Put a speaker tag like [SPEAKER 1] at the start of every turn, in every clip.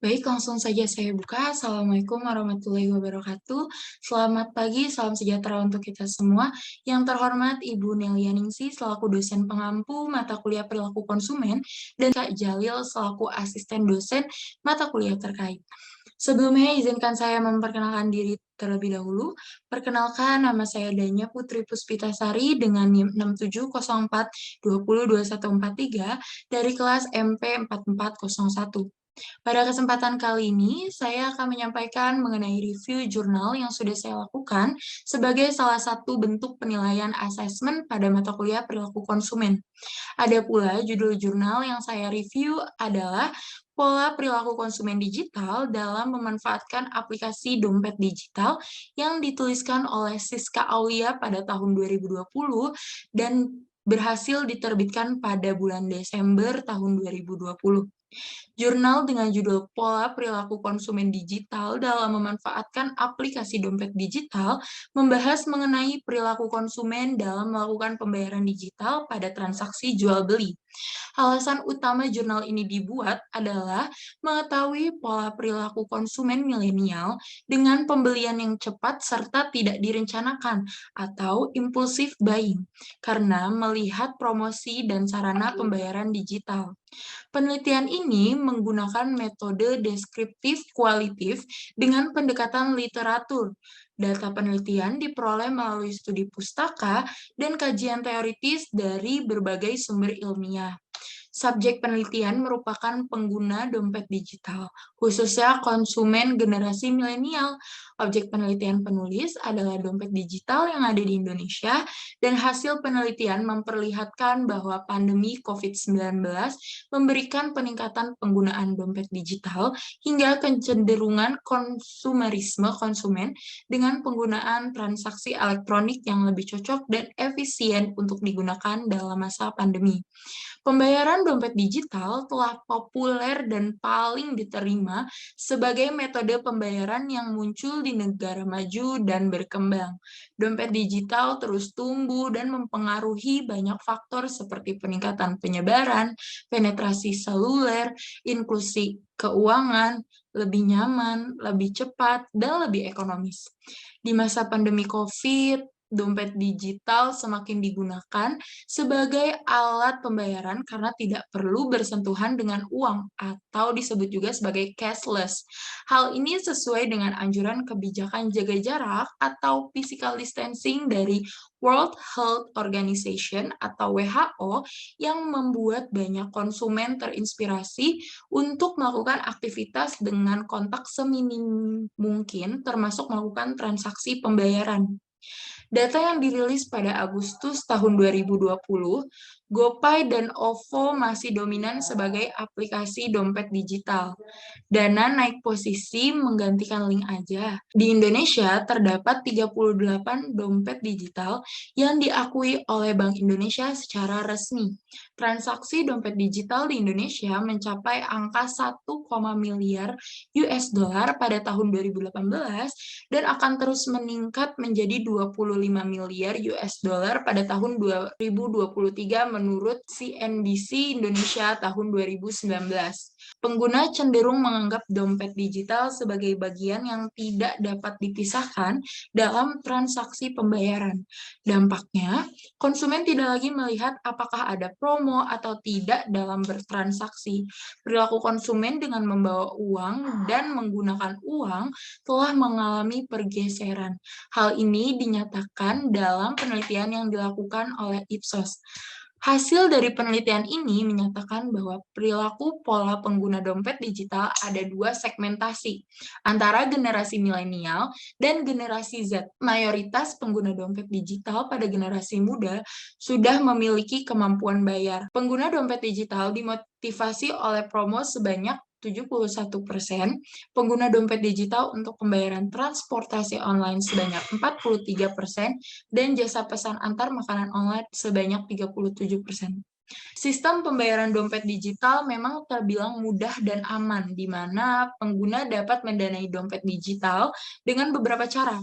[SPEAKER 1] Baik, langsung saja saya buka. Assalamualaikum warahmatullahi wabarakatuh. Selamat pagi, salam sejahtera untuk kita semua. Yang terhormat Ibu Nelia Ningsih selaku dosen pengampu mata kuliah perilaku konsumen dan Kak Jalil selaku asisten dosen mata kuliah terkait. Sebelumnya izinkan saya memperkenalkan diri terlebih dahulu. Perkenalkan nama saya Danya Putri Puspitasari dengan NIM 6704202143 dari kelas MP 4401. Pada kesempatan kali ini, saya akan menyampaikan mengenai review jurnal yang sudah saya lakukan sebagai salah satu bentuk penilaian asesmen pada mata kuliah perilaku konsumen. Ada pula judul jurnal yang saya review adalah Pola Perilaku Konsumen Digital dalam Memanfaatkan Aplikasi Dompet Digital yang dituliskan oleh Siska Aulia pada tahun 2020 dan berhasil diterbitkan pada bulan Desember tahun 2020. Jurnal dengan judul Pola Perilaku Konsumen Digital dalam Memanfaatkan Aplikasi Dompet Digital membahas mengenai perilaku konsumen dalam melakukan pembayaran digital pada transaksi jual-beli. Alasan utama jurnal ini dibuat adalah mengetahui pola perilaku konsumen milenial dengan pembelian yang cepat serta tidak direncanakan atau impulsive buying karena melihat promosi dan sarana pembayaran digital. Penelitian ini menggunakan metode deskriptif kualitatif dengan pendekatan literatur. Data penelitian diperoleh melalui studi pustaka dan kajian teoritis dari berbagai sumber ilmiah. Subjek penelitian merupakan pengguna dompet digital, khususnya konsumen generasi milenial. Objek penelitian penulis adalah dompet digital yang ada di Indonesia, dan hasil penelitian memperlihatkan bahwa pandemi COVID-19 memberikan peningkatan penggunaan dompet digital hingga kecenderungan konsumerisme konsumen dengan penggunaan transaksi elektronik yang lebih cocok dan efisien untuk digunakan dalam masa pandemi. Pembayaran dompet digital telah populer dan paling diterima sebagai metode pembayaran yang muncul di negara maju dan berkembang. Dompet digital terus tumbuh dan mempengaruhi banyak faktor seperti peningkatan penyebaran, penetrasi seluler, inklusi keuangan, lebih nyaman, lebih cepat, dan lebih ekonomis. Di masa pandemi COVID, dompet digital semakin digunakan sebagai alat pembayaran karena tidak perlu bersentuhan dengan uang atau disebut juga sebagai cashless. Hal ini sesuai dengan anjuran kebijakan jaga jarak atau physical distancing dari World Health Organization atau WHO yang membuat banyak konsumen terinspirasi untuk melakukan aktivitas dengan kontak seminim mungkin termasuk melakukan transaksi pembayaran. Data yang dirilis pada Agustus tahun 2020, GoPay dan OVO masih dominan sebagai aplikasi dompet digital. Dana naik posisi menggantikan link aja. Di Indonesia terdapat 38 dompet digital yang diakui oleh Bank Indonesia secara resmi. Transaksi dompet digital di Indonesia mencapai angka 1, miliar US dollar pada tahun 2018 dan akan terus meningkat menjadi 25 miliar US dollar pada tahun 2023 menurut CNBC Indonesia tahun 2019. Pengguna cenderung menganggap dompet digital sebagai bagian yang tidak dapat dipisahkan dalam transaksi pembayaran. Dampaknya, konsumen tidak lagi melihat apakah ada promo atau tidak dalam bertransaksi. Perilaku konsumen dengan membawa uang dan menggunakan uang telah mengalami pergeseran. Hal ini dinyatakan dalam penelitian yang dilakukan oleh Ipsos. Hasil dari penelitian ini menyatakan bahwa perilaku pola pengguna dompet digital ada dua segmentasi, antara generasi milenial dan generasi Z. Mayoritas pengguna dompet digital pada generasi muda sudah memiliki kemampuan bayar. Pengguna dompet digital dimotivasi oleh promo sebanyak 71%, pengguna dompet digital untuk pembayaran transportasi online sebanyak 43%, dan jasa pesan antar makanan online sebanyak 37%. Sistem pembayaran dompet digital memang terbilang mudah dan aman, di mana pengguna dapat mendanai dompet digital dengan beberapa cara.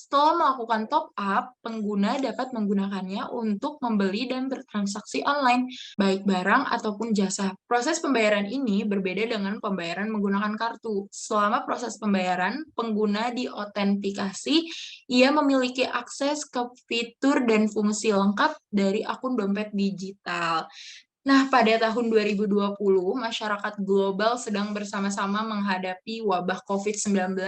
[SPEAKER 1] Setelah melakukan top up, pengguna dapat menggunakannya untuk membeli dan bertransaksi online, baik barang ataupun jasa. Proses pembayaran ini berbeda dengan pembayaran menggunakan kartu. Selama proses pembayaran, pengguna diautentikasi, ia memiliki akses ke fitur dan fungsi lengkap dari akun dompet digital. Nah, pada tahun 2020, masyarakat global sedang bersama-sama menghadapi wabah COVID-19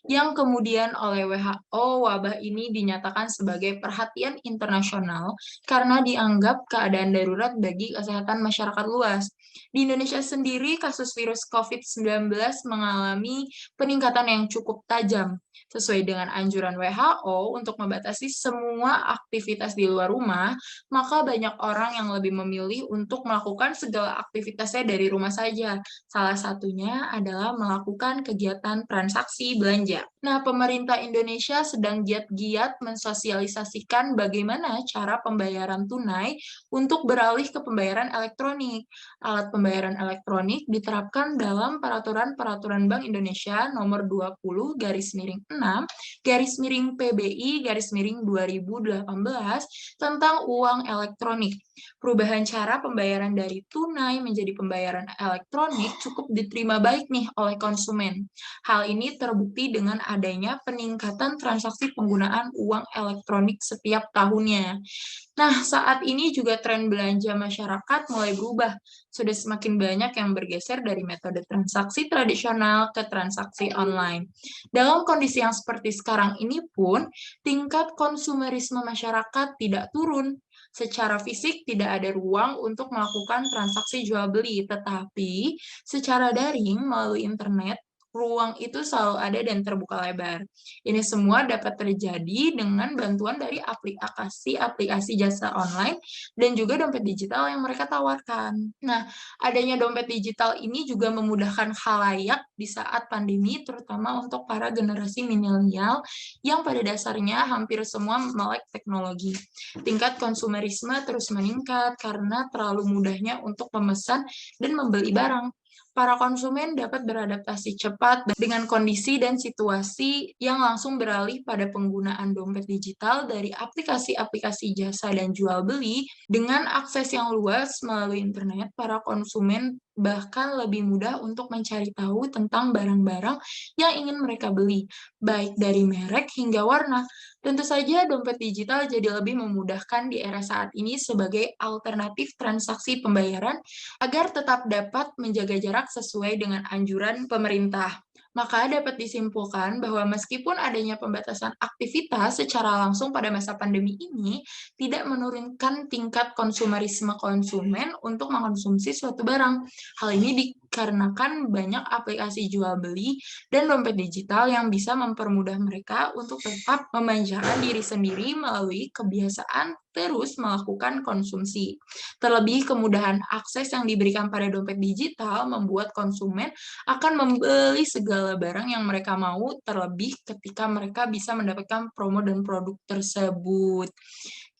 [SPEAKER 1] yang kemudian oleh WHO wabah ini dinyatakan sebagai perhatian internasional karena dianggap keadaan darurat bagi kesehatan masyarakat luas. Di Indonesia sendiri, kasus virus COVID-19 mengalami peningkatan yang cukup tajam. Sesuai dengan anjuran WHO untuk membatasi semua aktivitas di luar rumah, maka banyak orang yang lebih memilih untuk melakukan segala aktivitasnya dari rumah saja. Salah satunya adalah melakukan kegiatan transaksi belanja. Nah, pemerintah Indonesia sedang giat-giat mensosialisasikan bagaimana cara pembayaran tunai untuk beralih ke pembayaran elektronik. Alat pembayaran elektronik diterapkan dalam Peraturan-Peraturan Bank Indonesia Nomor 20/6 garis miring PBI garis miring 2018 tentang uang elektronik. Perubahan cara pembayaran dari tunai menjadi pembayaran elektronik cukup diterima baik nih oleh konsumen. Hal ini terbukti dengan adanya peningkatan transaksi penggunaan uang elektronik setiap tahunnya. Nah, saat ini juga tren belanja masyarakat mulai berubah. Sudah semakin banyak yang bergeser dari metode transaksi tradisional ke transaksi online. Dalam kondisi yang seperti sekarang ini pun, tingkat konsumerisme masyarakat tidak turun. Secara fisik tidak ada ruang untuk melakukan transaksi jual beli, tetapi secara daring melalui internet, ruang itu selalu ada dan terbuka lebar. Ini semua dapat terjadi dengan bantuan dari aplikasi-aplikasi jasa online dan juga dompet digital yang mereka tawarkan. Nah, adanya dompet digital ini juga memudahkan khalayak di saat pandemi, terutama untuk para generasi milenial yang pada dasarnya hampir semua melek teknologi. Tingkat konsumerisme terus meningkat karena terlalu mudahnya untuk memesan dan membeli barang. Para konsumen dapat beradaptasi cepat dengan kondisi dan situasi yang langsung beralih pada penggunaan dompet digital dari aplikasi-aplikasi jasa dan jual beli. Dengan akses yang luas melalui internet, para konsumen bahkan lebih mudah untuk mencari tahu tentang barang-barang yang ingin mereka beli, baik dari merek hingga warna. Tentu saja dompet digital jadi lebih memudahkan di era saat ini sebagai alternatif transaksi pembayaran agar tetap dapat menjaga jarak sesuai dengan anjuran pemerintah. Maka dapat disimpulkan bahwa meskipun adanya pembatasan aktivitas secara langsung pada masa pandemi ini, tidak menurunkan tingkat konsumerisme konsumen untuk mengkonsumsi suatu barang. Hal ini dikarenakan banyak aplikasi jual beli dan dompet digital yang bisa mempermudah mereka untuk tetap memanjakan diri sendiri melalui kebiasaan terus melakukan konsumsi. Terlebih, kemudahan akses yang diberikan pada dompet digital membuat konsumen akan membeli segala barang yang mereka mau, terlebih ketika mereka bisa mendapatkan promo dan produk tersebut.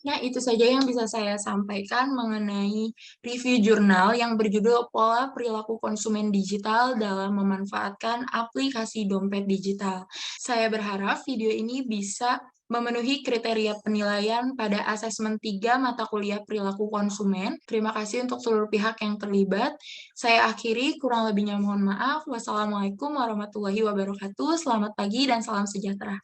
[SPEAKER 1] Nah, itu saja yang bisa saya sampaikan mengenai review jurnal yang berjudul Pola Perilaku Konsumen Digital dalam Memanfaatkan Aplikasi Dompet Digital. Saya berharap video ini bisa memenuhi kriteria penilaian pada asesmen 3 mata kuliah perilaku konsumen. Terima kasih untuk seluruh pihak yang terlibat. Saya akhiri, kurang lebihnya mohon maaf. Wassalamualaikum warahmatullahi wabarakatuh. Selamat pagi dan salam sejahtera.